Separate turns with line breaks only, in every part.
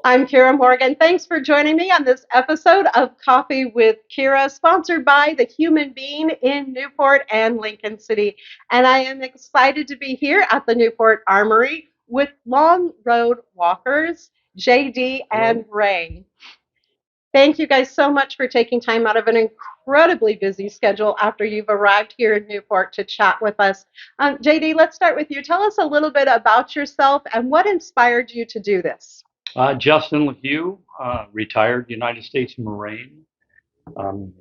I'm Kiera Morgan. Thanks for joining me on this episode of Coffee with Kiera, sponsored by the Human Being in Newport and Lincoln City. And I am excited to be here at the Newport Armory with Long Road Walkers, JD and Ray. Thank you guys so much for taking time out of an incredibly busy schedule after you've arrived here in Newport to chat with us. JD, let's start with you. Tell us a little bit about yourself and what inspired you to do this.
Justin LeHew, retired United States Marine. Um,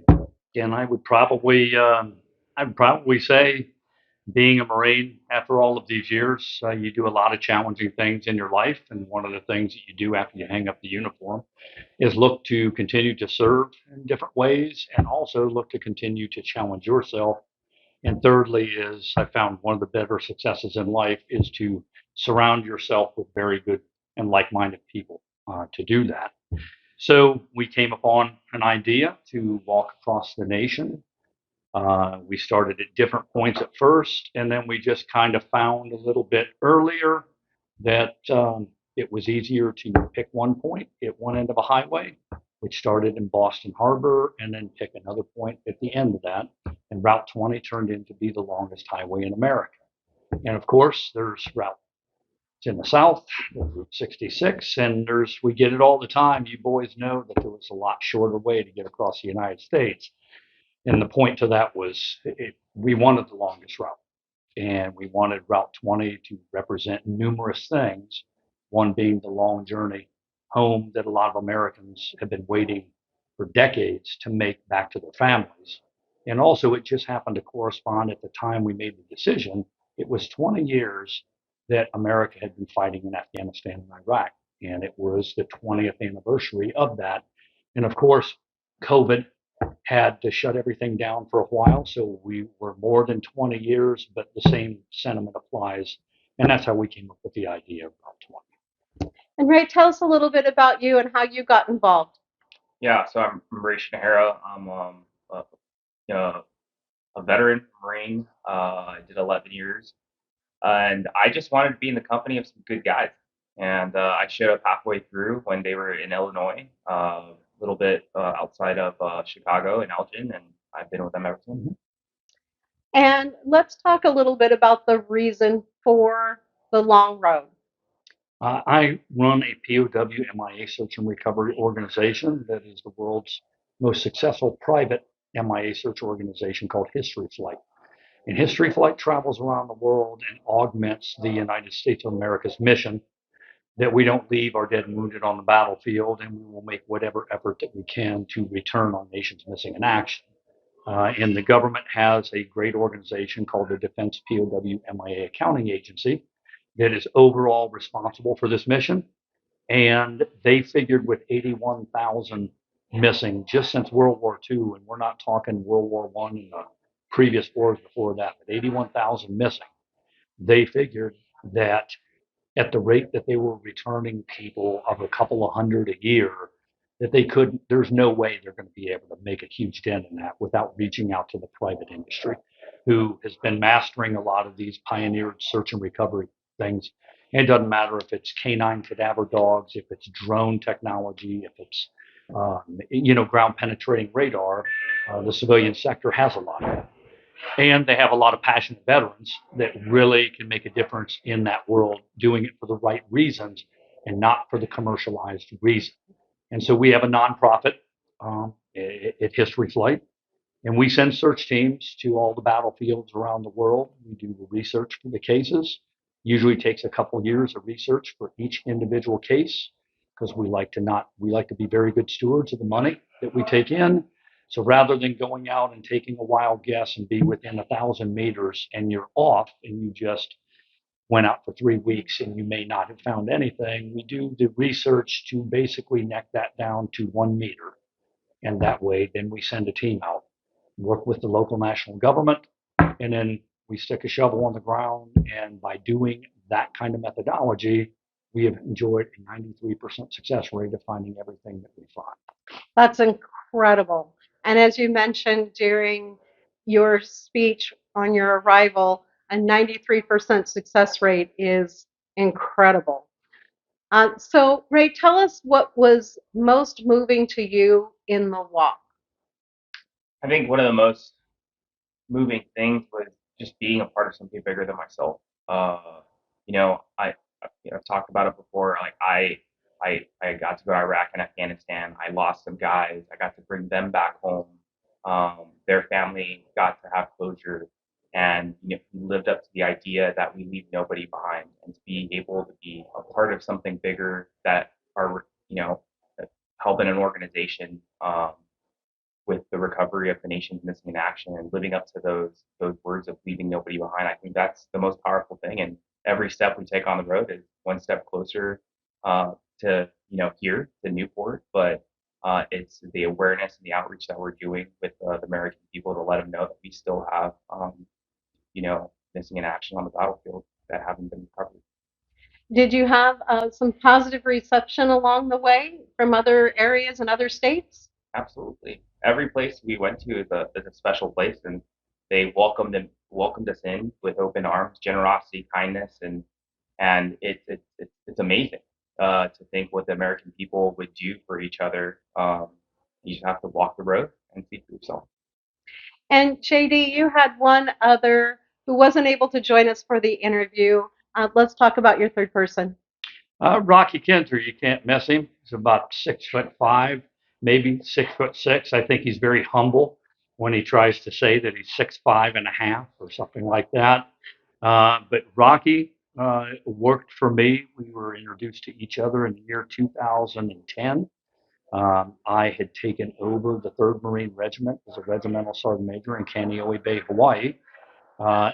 and I would probably say, being a Marine after all of these years, you do a lot of challenging things in your life. And one of the things that you do after you hang up the uniform is look to continue to serve in different ways and also look to continue to challenge yourself. And thirdly, is I found one of the better successes in life is to surround yourself with very good and like-minded people to do that. So we came upon an idea to walk across the nation. We started at different points at first, and then we just kind of found a little bit earlier that it was easier to pick one point at one end of a highway, which started in Boston Harbor, and then pick another point at the end of that. And Route 20 turned into be the longest highway in America. And of course, there's Route in the South, Route 66, and we get it all the time. You boys know that there was a lot shorter way to get across the United States. And the point to that was we wanted the longest route. And we wanted Route 20 to represent numerous things, one being the long journey home that a lot of Americans have been waiting for decades to make back to their families. And also, it just happened to correspond at the time we made the decision. It was 20 years that America had been fighting in Afghanistan and Iraq. And it was the 20th anniversary of that. And of course, COVID had to shut everything down for a while. So we were more than 20 years, but the same sentiment applies. And that's how we came up with the idea of Route 20.
And Ray, tell us a little bit about you and how you got involved.
Yeah, so I'm Ray Shinohara. I'm a, a veteran Marine. I did 11 years, and I just wanted to be in the company of some good guys. And I showed up halfway through when they were in Illinois, a little bit outside of Chicago in Elgin, and I've been with them ever since.
And let's talk a little bit about the reason for the long road.
I run a POW MIA search and recovery organization that is the world's most successful private MIA search organization called History Flight. And History Flight travels around the world and augments the United States of America's mission that we don't leave our dead and wounded on the battlefield, and we will make whatever effort that we can to return our nation's missing in action. And the government has a great organization called the Defense POW MIA Accounting Agency that is overall responsible for this mission. And they figured with 81,000 missing just since World War II, and we're not talking World War I and the previous wars before that, but 81,000 missing, they figured that at the rate that they were returning people of a couple of hundred a year, that there's no way they're going to be able to make a huge dent in that without reaching out to the private industry, who has been mastering a lot of these pioneered search and recovery things. And it doesn't matter if it's canine cadaver dogs, if it's drone technology, if it's ground penetrating radar. The civilian sector has a lot of that. And they have a lot of passionate veterans that really can make a difference in that world, doing it for the right reasons and not for the commercialized reason. And so we have a nonprofit at History Flight, and we send search teams to all the battlefields around the world. We do the research for the cases. Usually takes a couple of years of research for each individual case, because we like to be very good stewards of the money that we take in. So rather than going out and taking a wild guess and be within 1,000 meters and you're off and you just went out for 3 weeks and you may not have found anything, we do the research to basically neck that down to 1 meter. And that way, then we send a team out, work with the local national government, and then we stick a shovel on the ground. And by doing that kind of methodology, we have enjoyed a 93% success rate of finding everything that we find.
That's incredible. And as you mentioned during your speech on your arrival, a 93% success rate is incredible. So, Ray, tell us what was most moving to you in the walk.
I think one of the most moving things was just being a part of something bigger than myself. You know, I've talked about it before. Like I got to go to Iraq and Afghanistan. I lost some guys. I got to bring them back home. Their family got to have closure, and we lived up to the idea that we leave nobody behind, and to be able to be a part of something bigger that are helping an organization. With the recovery of the nation's missing in action and living up to those words of leaving nobody behind. I think that's the most powerful thing. And every step we take on the road is one step closer to here to Newport. But it's the awareness and the outreach that we're doing with the American people to let them know that we still have missing in action on the battlefield that haven't been recovered.
Did you have some positive reception along the way from other areas and other states?
Absolutely. Every place we went to is a special place, and they welcomed us in with open arms, generosity, kindness, and it's amazing to think what the American people would do for each other. You just have to walk the road and see for yourself.
And JD, you had one other who wasn't able to join us for the interview. Let's talk about your third person.
Rocky Kinzer, you can't miss him. He's about 6'5", maybe 6'6". I think he's very humble when he tries to say that he's 6'5.5" or something like that. But Rocky worked for me. We were introduced to each other in the year 2010. I had taken over the 3rd Marine Regiment as a regimental sergeant major in Kaneohe Bay, Hawaii.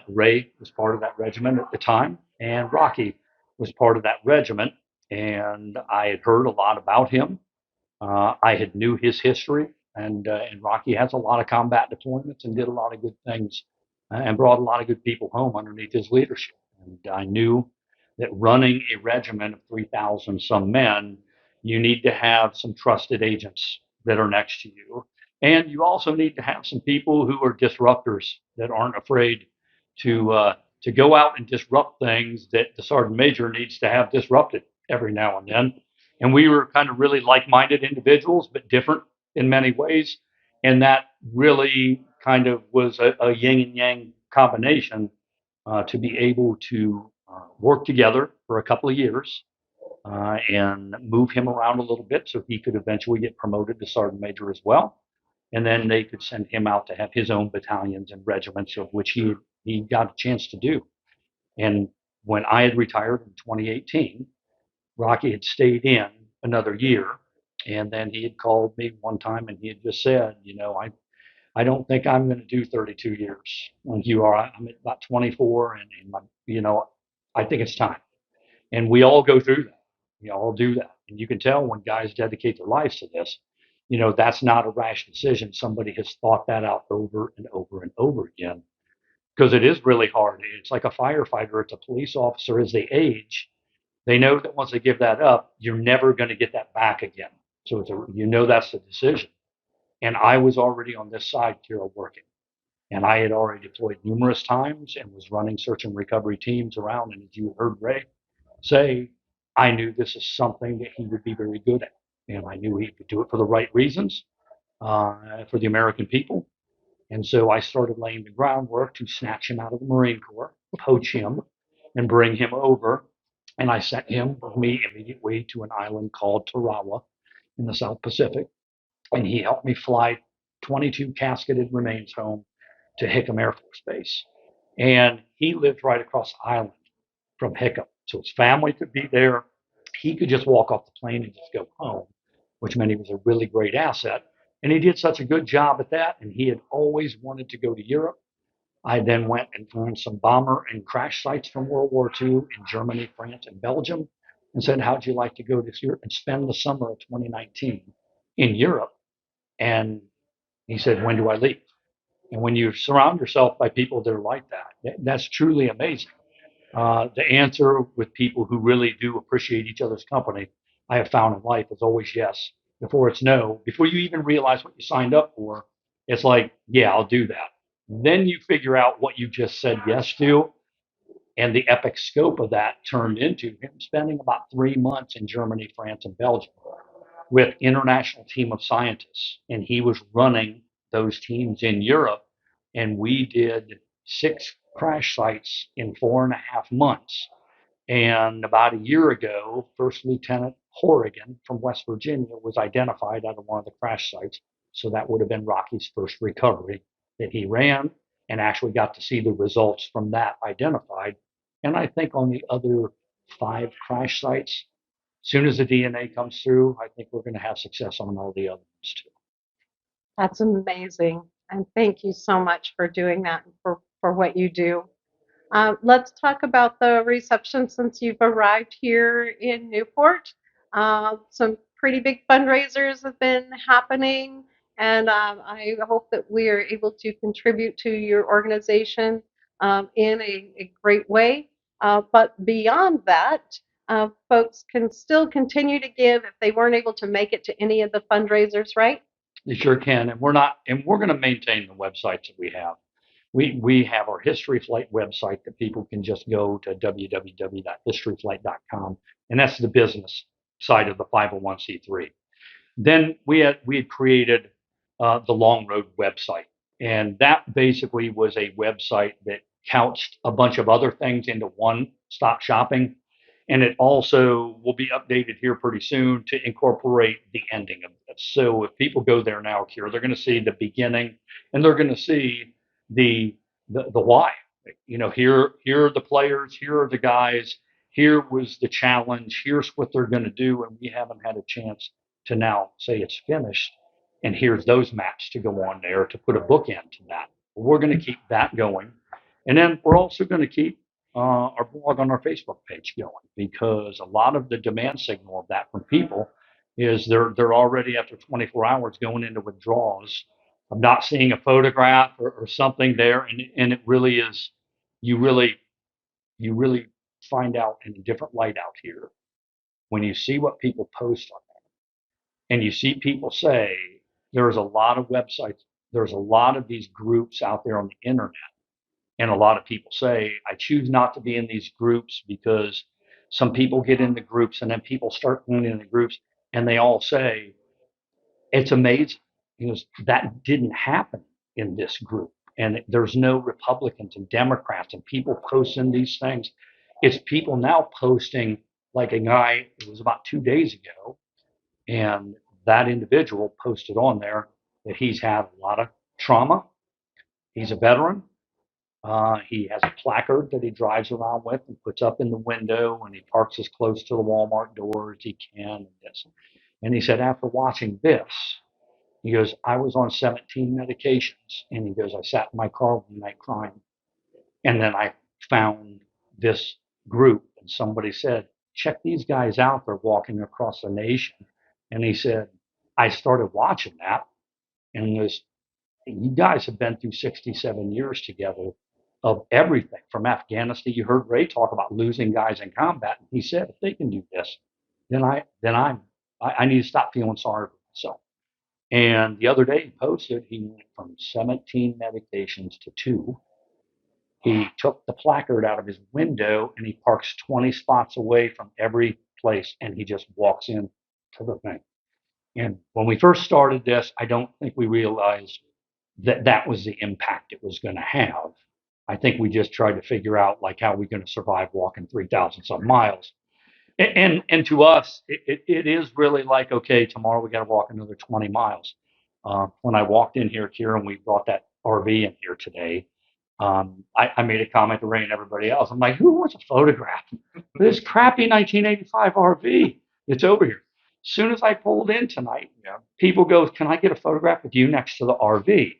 Ray was part of that regiment at the time, and Rocky was part of that regiment. And I had heard a lot about him. I had knew his history, and Rocky has a lot of combat deployments and did a lot of good things, and brought a lot of good people home underneath his leadership. And I knew that running a regiment of 3,000 some men, you need to have some trusted agents that are next to you. And you also need to have some people who are disruptors that aren't afraid to go out and disrupt things that the sergeant major needs to have disrupted every now and then. And we were kind of really like-minded individuals, but different in many ways. And that really kind of was a yin and yang combination to be able to work together for a couple of years and move him around a little bit so he could eventually get promoted to sergeant major as well. And then they could send him out to have his own battalions and regiments, of which he got a chance to do. And when I had retired in 2018, Rocky had stayed in another year. And then he had called me one time and he had just said, I don't think I'm going to do 32 years like you are. I'm at about 24 and I think it's time. And we all go through that. We all do that. And you can tell when guys dedicate their lives to this, that's not a rash decision. Somebody has thought that out over and over and over again because it is really hard. It's like a firefighter, it's a police officer. As they age, they know that once they give that up, you're never going to get that back again. So that's the decision. And I was already on this side, Kiera, working. And I had already deployed numerous times and was running search and recovery teams around. And as you heard Ray say, I knew this is something that he would be very good at. And I knew he could do it for the right reasons for the American people. And so I started laying the groundwork to snatch him out of the Marine Corps, poach him, and bring him over. And I sent him with me immediately to an island called Tarawa in the South Pacific. And he helped me fly 22 casketed remains home to Hickam Air Force Base. And he lived right across the island from Hickam. So his family could be there. He could just walk off the plane and just go home, which meant he was a really great asset. And he did such a good job at that. And he had always wanted to go to Europe. I then went and found some bomber and crash sites from World War II in Germany, France, and Belgium and said, how'd you like to go this year and spend the summer of 2019 in Europe? And he said, when do I leave? And when you surround yourself by people that are like that, that's truly amazing. The answer with people who really do appreciate each other's company, I have found in life is always yes. Before it's no, before you even realize what you signed up for, it's like, yeah, I'll do that. Then you figure out what you just said yes to. And the epic scope of that turned into him spending about 3 months in Germany, France, and Belgium with international team of scientists. And he was running those teams in Europe. And we did 6 crash sites in 4.5 months. And about a year ago, First Lieutenant Horrigan from West Virginia was identified out of one of the crash sites. So that would have been Rocky's first recovery that he ran, and actually got to see the results from that identified. And I think on the other 5 crash sites, as soon as the DNA comes through, I think we're going to have success on all the other ones too.
That's amazing. And thank you so much for doing that and for what you do. Let's talk about the reception since you've arrived here in Newport. Some pretty big fundraisers have been happening, and I hope that we are able to contribute to your organization in a great way. But beyond that, folks can still continue to give if they weren't able to make it to any of the fundraisers, right?
They sure can, and we're going to maintain the websites that we have. We have our History Flight website that people can just go to www.historyflight.com, and that's the business side of the 501c3. Then we had created the Long Road website, and that basically was a website that couched a bunch of other things into one-stop shopping. And it also will be updated here pretty soon to incorporate the ending of this. So if people go there now, Kiera, they're going to see the beginning, and they're going to see the why. Here are the players, here are the guys, here was the challenge, here's what they're going to do, and we haven't had a chance to now say it's finished. And here's those maps to go on there to put a bookend to that. We're going to keep that going, and then we're also going to keep our blog on our Facebook page going, because a lot of the demand signal of that from people is they're already after 24 hours going into withdrawals of not seeing a photograph or something there, and it really is, you really find out in a different light out here when you see what people post on there, and you see people say there's a lot of websites, there's a lot of these groups out there on the internet. And a lot of people say, I choose not to be in these groups because some people get in the groups and then people start going in the groups and they all say, it's amazing because that didn't happen in this group. And there's no Republicans and Democrats and people posting these things. It's people now posting, like a guy, it was about 2 days ago, and that individual posted on there that he's had a lot of trauma. He's a veteran. He has a placard that he drives around with and puts up in the window, and he parks as close to the Walmart door as he can. And this. And he said, after watching this, he goes, I was on 17 medications. And he goes, I sat in my car one night crying. And then I found this group, and somebody said, check these guys out. They're walking across the nation. And he said, I started watching that, and this, you guys have been through 67 years together of everything from Afghanistan. You heard Ray talk about losing guys in combat. And he said, if they can do this, then I need to stop feeling sorry for myself. And the other day he posted, he went from 17 medications to 2. He took the placard out of his window and he parks 20 spots away from every place, and he just walks in to the thing. And when we first started this, I don't think we realized that that was the impact it was going to have. I think we just tried to figure out, like, how we're going to survive walking 3,000 some miles. And to us, it is really like, okay, tomorrow we got to walk another 20 miles. When I walked in here, Kiera, and we brought that RV in here today, I made a comment to Ray and everybody else. I'm like, who wants a photograph of this crappy 1985 RV? It's over here. As soon as I pulled in tonight, people go, can I get a photograph with you next to the RV?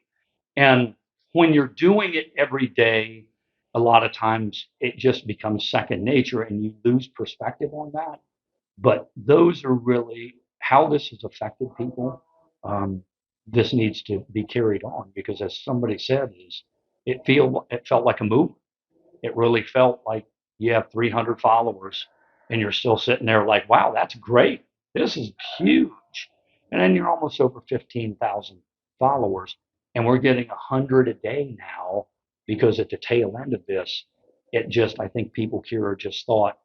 And when you're doing it every day, a lot of times it just becomes second nature and you lose perspective on that. But those are really how this has affected people. This needs to be carried on because, as somebody said, it felt like a movement. It really felt like you have 300 followers and you're still sitting there like, wow, that's great. This is huge. And then you're almost over 15,000 followers. And we're getting 100 a day now because at the tail end of this, I think people here just thought,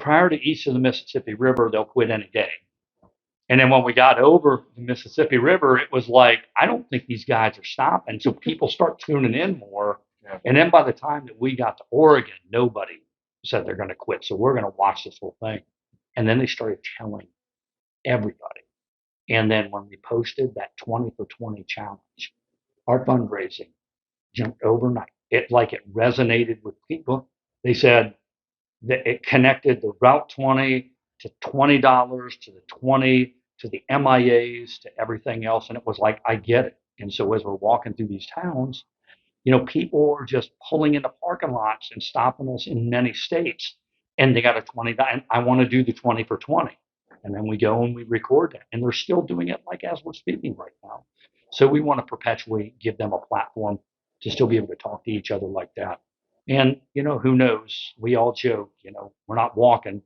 prior to east of the Mississippi River, they'll quit any day. And then when we got over the Mississippi River, it was like, I don't think these guys are stopping. So people start tuning in more.
Yeah.
And then by the time that we got to Oregon, nobody said they're going to quit. So we're going to watch this whole thing. And then they started telling everybody. And then when we posted that 20 for 20 challenge, our fundraising jumped overnight. It resonated with people. They said that it connected the Route 20 to $20 to the 20 to the MIAs to everything else. And it was like, I get it. And so as we're walking through these towns, people are just pulling into parking lots and stopping us in many states. And they got a 20, and I want to do the 20 for 20. And then we go and we record that. And they're still doing it like as we're speaking right now. So we want to perpetually give them a platform to still be able to talk to each other like that. And, who knows? We all joke, we're not walking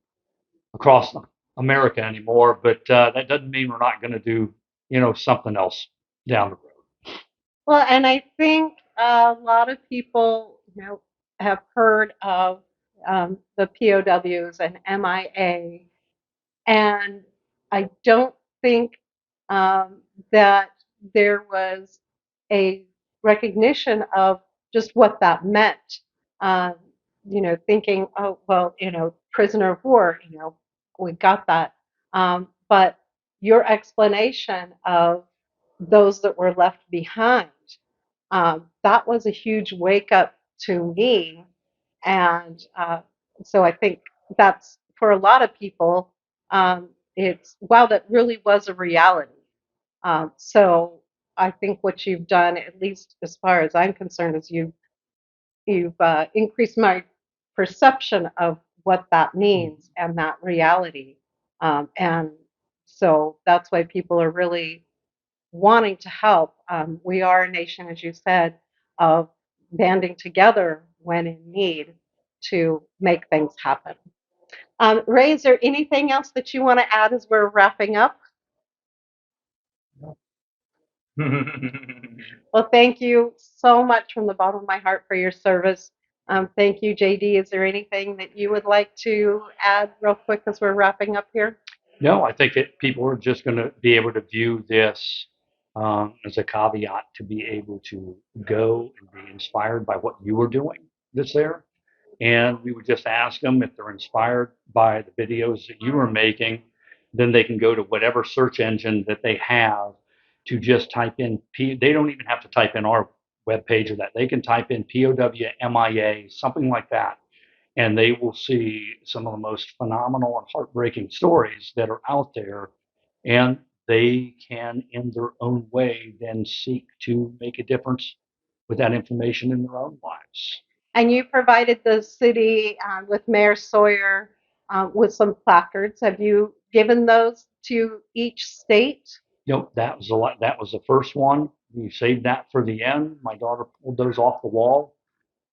across America anymore, but that doesn't mean we're not going to do, something else down the road.
Well, and I think a lot of people, have heard of the POWs and MIA, and I don't think that there was a recognition of just what that meant. Um, thinking, oh, well, prisoner of war, we got that. But your explanation of those that were left behind, that was a huge wake up to me. And so I think that's for a lot of people, it's, wow, that really was a reality. So I think what you've done, at least as far as I'm concerned, is you've increased my perception of what that means and that reality. And so that's why people are really wanting to help. We are a nation, as you said, of banding together when in need to make things happen. Ray, is there anything else that you want to add as we're wrapping up? Well, thank you so much from the bottom of my heart for your service. Thank you, JD. Is there anything that you would like to add real quick as we're wrapping up here?
No, I think that people are just going to be able to view this as a caveat to be able to go and be inspired by what you were doing that's there. And we would just ask them if they're inspired by the videos that you are making, then they can go to whatever search engine that they have to just type in they don't even have to type in our webpage or that. They can type in POWMIA, something like that, and they will see some of the most phenomenal and heartbreaking stories that are out there. And they can, in their own way, then seek to make a difference with that information in their own lives.
And you provided the city with Mayor Sawyer with some placards. Have you given those to each state?
That was a lot. That was the first one. We saved that for the end. My daughter pulled those off the wall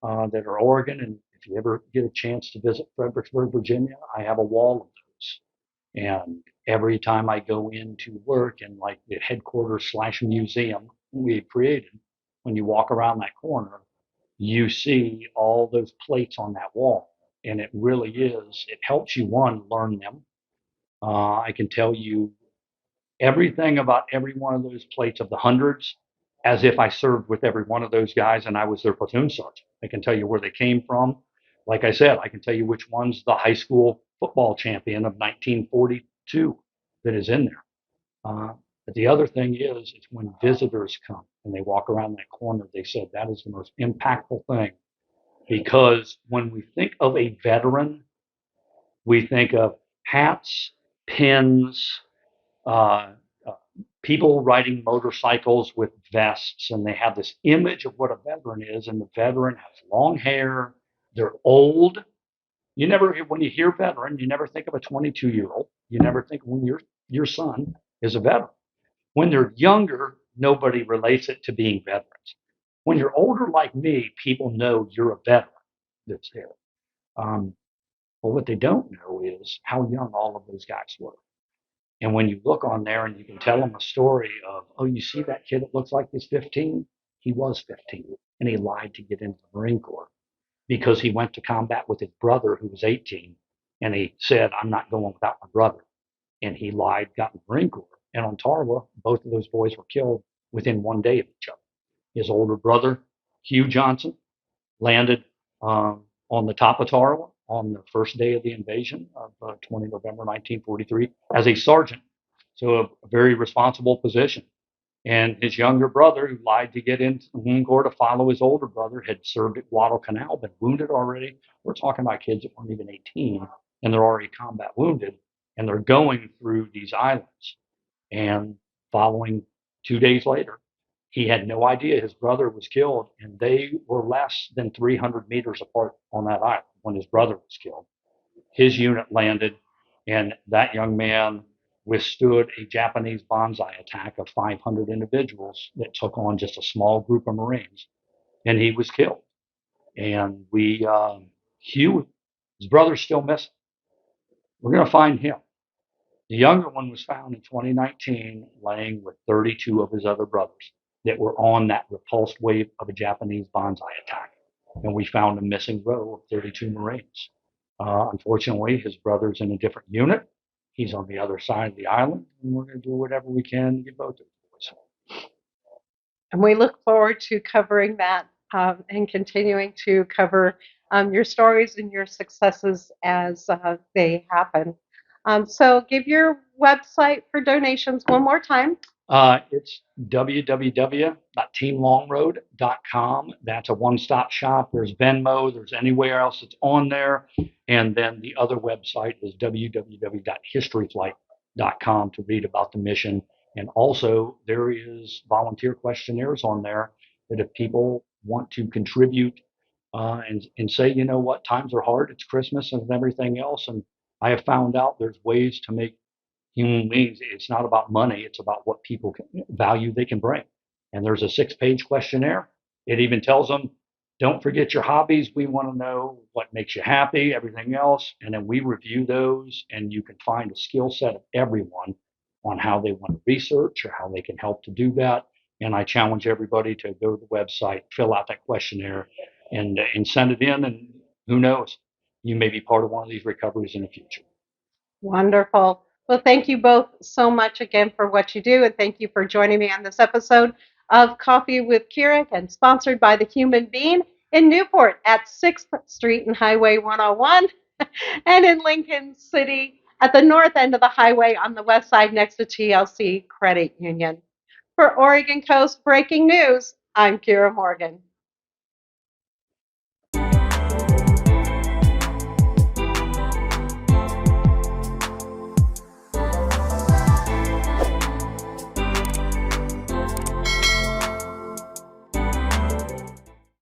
that are Oregon. And if you ever get a chance to visit Fredericksburg, Virginia, I have a wall of those. And every time I go into work in like the headquarters / museum we created, when you walk around that corner, you see all those plates on that wall. And it really is, it helps you, one, learn them. I can tell you everything about every one of those plates of the hundreds as if I served with every one of those guys and I was their platoon sergeant. I can tell you where they came from. Like I said, I can tell you which one's the high school football champion of 1942 that is in there. But the other thing is when visitors come and they walk around that corner, they said that is the most impactful thing, because when we think of a veteran, we think of hats, pins, uh, uh, people riding motorcycles with vests, and they have this image of what a veteran is. And the veteran has long hair, they're old. When you hear veteran, you never think of a 22-year-old. You never think when your son is a veteran. When they're younger, nobody relates it to being veterans. When you're older like me, people know you're a veteran that's there. But what they don't know is how young all of those guys were. And when you look on there and you can tell them a story of, oh, you see that kid that looks like he's 15? He was 15 and he lied to get into the Marine Corps. because he went to combat with his brother who was 18, and he said, "I'm not going without my brother." And he lied, got in the Marine Corps. And on Tarawa, both of those boys were killed within one day of each other. His older brother, Hugh Johnson, landed on the top of Tarawa on the first day of the invasion of 20 November 1943 as a sergeant. So a very responsible position. And his younger brother, who lied to get into the Marine Corps to follow his older brother, had served at Guadalcanal, been wounded already. We're talking about kids that weren't even 18, and they're already combat wounded, and they're going through these islands. And following 2 days later, he had no idea his brother was killed, and they were less than 300 meters apart on that island when his brother was killed. His unit landed, and that young man withstood a Japanese banzai attack of 500 individuals that took on just a small group of Marines, and he was killed. And Hugh, his brother's still missing. We're going to find him. The younger one was found in 2019 laying with 32 of his other brothers that were on that repulsed wave of a Japanese banzai attack. And we found a missing row of 32 Marines. Unfortunately, his brother's in a different unit. He's on the other side of the island, and we're going to do whatever we can to get both of those boys.
And we look forward to covering that and continuing to cover your stories and your successes as they happen. So give your website for donations one more time.
It's www.teamlongroad.com. That's a one-stop shop. There's Venmo. There's anywhere else that's on there. And then the other website is www.historyflight.com to read about the mission. And also, there is volunteer questionnaires on there that if people want to contribute and say, you know what, times are hard. It's Christmas and everything else. And I have found out there's ways to make human beings. It's not about money. It's about what people value they can bring. And there's a 6-page questionnaire. It even tells them, don't forget your hobbies. We want to know what makes you happy, everything else. And then we review those, and you can find a skill set of everyone on how they want to research or how they can help to do that. And I challenge everybody to go to the website, fill out that questionnaire, and send it in. And who knows, you may be part of one of these recoveries in the future.
Wonderful. Well, thank you both so much again for what you do, and thank you for joining me on this episode of Coffee with Kiera, and sponsored by The Human Being in Newport at 6th Street and Highway 101, and in Lincoln City at the north end of the highway on the west side next to TLC Credit Union. For Oregon Coast Breaking News, I'm Kiera Morgan.